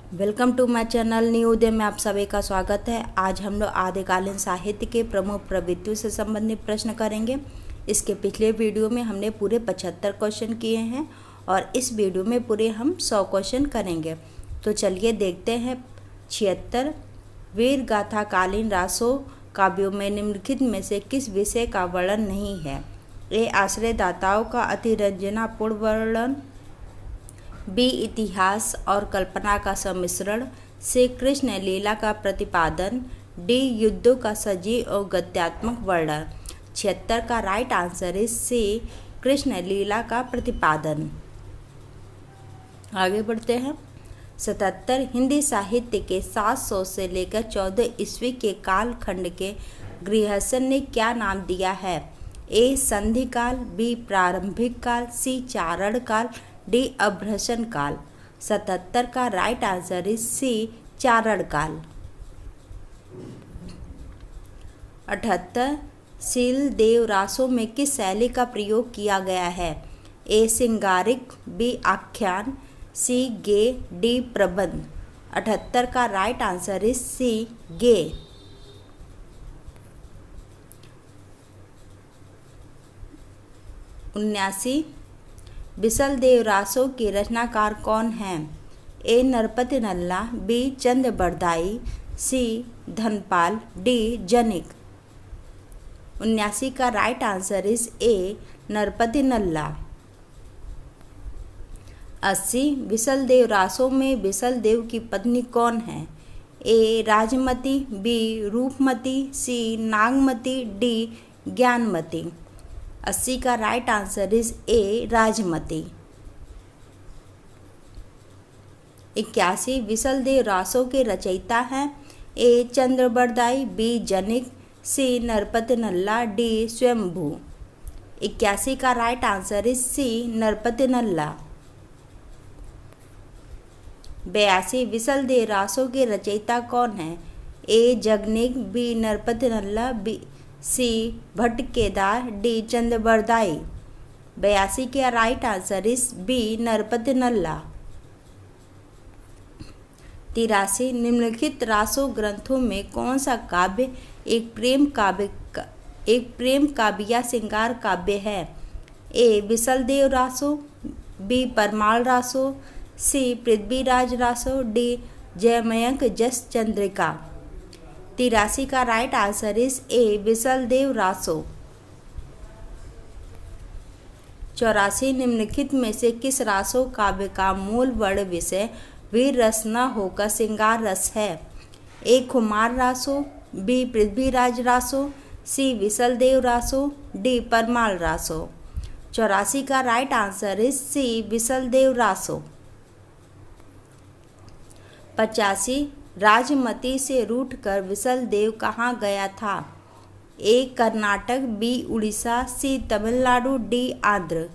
Welcome to my channel new Uday में आप सभी का स्वागत है। आज हम लोग आदिकालीन साहित्य के प्रमुख प्रवृत्तियों से संबंधित प्रश्न करेंगे। इसके पिछले वीडियो में हमने पूरे 75 क्वेश्चन किए हैं और इस वीडियो में पूरे हम 100 क्वेश्चन करेंगे। तो चलिए देखते हैं 76 वीर गाथा कालीन रासों काव्यों में निम्नलिखित में से किस विषय का वर्णन नहीं है। ए आश्रयदाताओं का अतिरंजनापूर्ण वर्णन, बी इतिहास और कल्पना का सम्मिश्रण, सी कृष्ण लीला का प्रतिपादन, डी युद्धों का सजीव और गद्यात्मक वर्णन। 76 का right answer is C Krishna लीला का प्रतिपादन। आगे बढ़ते हैं। 77 हिंदी साहित्य के 700 से लेकर 14 ईस्वी के कालखंड के गृहस्थन ने क्या नाम दिया है। ए संधि काल, बी प्रारंभिक काल, सी चारण काल, डी अभ्रंशन काल। 77 का राइट आंसर इज सी चारण काल। 78 शील देव रासों में किस शैली का प्रयोग किया गया है। ए सिंगारिक, बी आख्यान, सी गे, डी प्रबंध। 78 का राइट आंसर इज सी गे। 79 बिसल देव रासों के रचनाकार कौन हैं। ए नरपति नल्ला, बी चंद्र बरदाई, सी धनपाल, डी जनिक। 79 का राइट आंसर इज ए नरपति नल्ला। 80 बिसल देव रासों में बिसल देव की पत्नी कौन है। ए राजमती, बी रूपमती, सी नागमती, डी ज्ञानमती। 80 का राइट आंसर इज ए राजमती। 81 बिसल देव रासों के रचयिता हैं। ए चंद्र बरदाई, बी जनिक, सी नरपति नल्ला, डी स्वयंभू। 81 का राइट आंसर इज सी नरपति नल्ला। 82 बिसल देव रासों के रचयिता कौन है। ए Jagnik, B Narpati Nalla, B C Bhatt Kedar, D Chandra Bardai. 82 के right answer is B Narpati Nalla. 83 निम्नलिखित रासों ग्रंथों में कौन सा काव्य एक प्रेम काव्य या श्रृंगार काव्य है। A Bisaldev Raso, B Parmal Raso, C Prithviraj Raso, D Jaimayank Jas Chandrika. 83 का right answer is A Bisaldev Raso. 84 निम्नलिखित में से किस रासों काव्य का मूल वर्ण विषय वीर रस न होकर श्रृंगार रस है। A Khumar Raso, B Prithviraj Raso, C Bisaldev Raso, D Parmal Raso. 84 का right answer is C Bisaldev Raso. 85 Rajmati से रूठकर बिसलदेव कहाँ गया था। A Karnataka, B Orissa, C Tamil Nadu, D Andhra.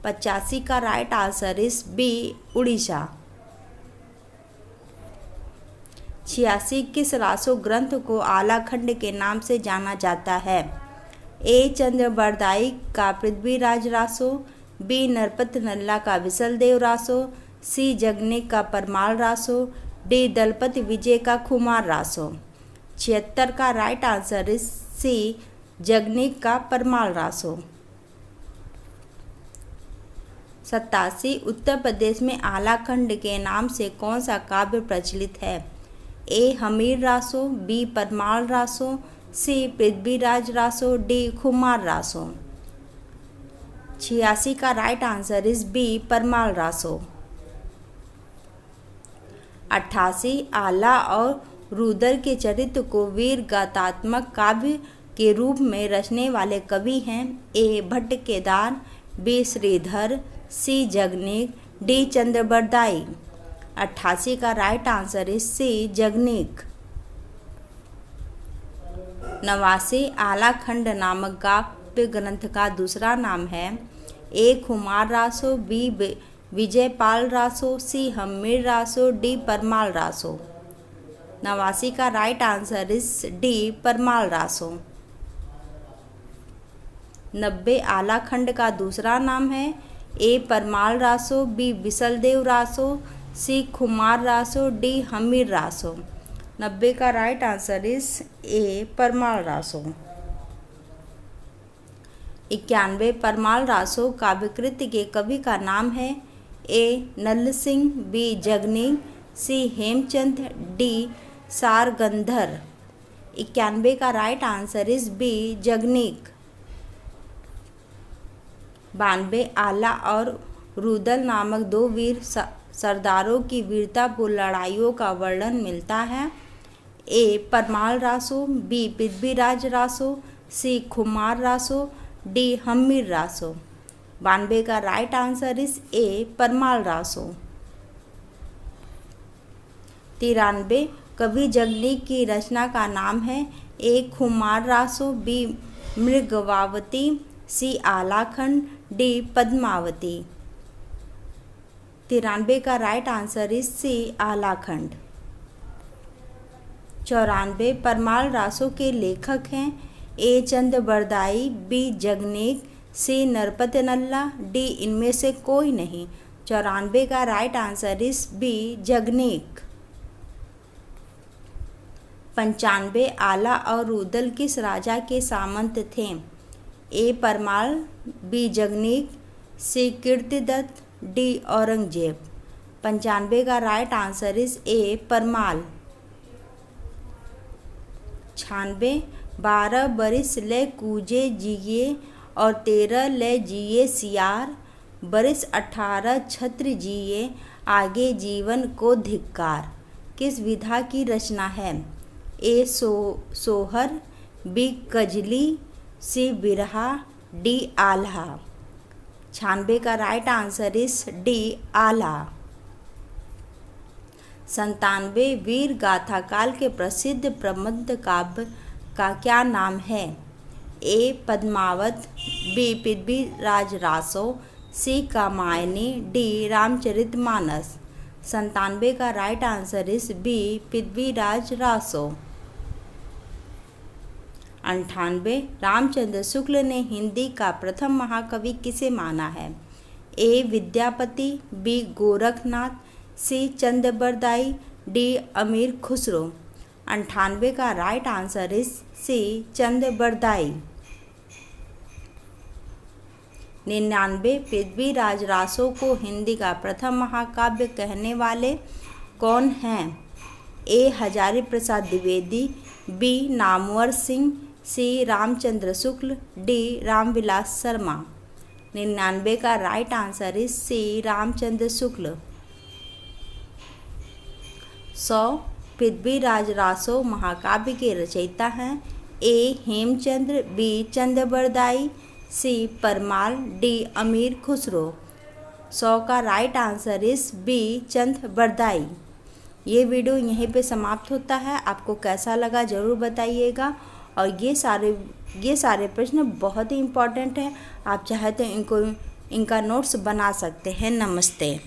85 का right answer is B Orissa. 86 किस रासो ग्रंथ को आलाखंड के नाम से जाना जाता है। ए चंद्र बरदाई का पृथ्वीराज रासो, बी नरपति नल्ला का बिसलदेव रासो, सी जगनिक का परमाल रासो, डी दलपति विजय का खुमार रासो। 76 का right answer is C Jagnik का परमाल रासो। 87 उत्तर प्रदेश में आलाखंड के नाम से कौन सा काव्य प्रचलित है। A Hamir Raso, B Parmal Raso, C Prithviraj Raso, D Khumar Raso. 86 का right answer is B Parmal Raso. 88 Alha और रुदल के चरित्र को वीर गाथात्मक काव्य के रूप में रचने वाले कवि हैं। A Bhatt Kedar, B Shridhar, C Jagnik, D Chandra Bardai. 88 का right answer is C Jagnik. 89 Alhakhand नामक काव्य ग्रंथ का दूसरा नाम है। A Khumar Raso, B Vijaypal Raso, C Hamir Raso, D Parmal Raso. 89 का right answer is D Parmal Raso. 90 Alhakhand का दूसरा नाम है। A Parmal Raso, B Bisaldev Raso, C Khumar Raso, D Hamir Raso. 90 का right answer is A Parmal Raso. 91 Parmal Raso काव्यकृति के कवि का नाम है A Nalla Singh, B Jagnik, C Hemchand, D Sarangdhar. 91 का right answer is B Jagnik. 92 Alha और रुदल नामक दो वीर सरदारों की वीरतापूर्ण लड़ाइयों का वर्णन मिलता है। A Parmal Raso, B Prithviraj Raso, C Khumar Raso, D Hamir Raso. 92 का right answer is A Parmal Raso. 93 कवि जगनीक की रचना का नाम है A Khumar Raso, B Mrigavati, C Alhakhand, D Padmavati. 93 का right answer is C Alhakhand. 94 Parmal Raso के लेखक हैं ए चंद बरदाई, बी जगनीक, सी नरपत नल्ला, डी इनमें से कोई नहीं। 94 का right answer is B Jagnik. 95 Alha और रुदल किस राजा के सामंत थे? A Parmal, B Jagnik, C Kirtidatt, D Aurangzeb. 95 का right answer is A Parmal. 96 12 बरिस ले कूजे जिये और 13 ले जिये सियार, बरिस 18 छत्र जिये आगे जीवन को धिक्कार। किस विधा की रचना है? ए सोहर, बी कजली, सी बिरहा, डी आल्हा। 96 का right answer is D Alha. 97 वीर गाथा काल के प्रसिद्ध प्रबंध काव्य का क्या नाम है? A Padmavat, B Prithviraj Raso, C Kamayani, D Ramcharitmanas. 97 का right answer is B Prithviraj Raso. 98 Ramchandra Shukla ने हिंदी का प्रथम महाकवि किसे माना है? A Vidyapati, B Gorakhnath, C Chandbardai, D Amir Khusro. 98 का right answer is C Chandbardai. 99 Prithviraj Raso को हिंदी का प्रथम महाकाव्य कहने वाले कौन हैं? A Hazari Prasad Dwivedi, B Namvar Singh, C Ramchandra Shukla, D Ramvilas Sharma. 99 का right answer is C Ramchandra Shukla. 100 Prithviraj Raso महाकाव्य के रचयिता हैं A Hemchandra, B Chandbardai, C Parmal, D Amir Khusro. 100 का right answer is B Chandbardai. ये वीडियो यहीं पे समाप्त होता है। आपको कैसा लगा ज़रूर बताइएगा। और ये सारे प्रश्न बहुत ही इम्पोर्टेंट हैं। आप चाहे तो इनका नोट्स बना सकते हैं। नमस्ते।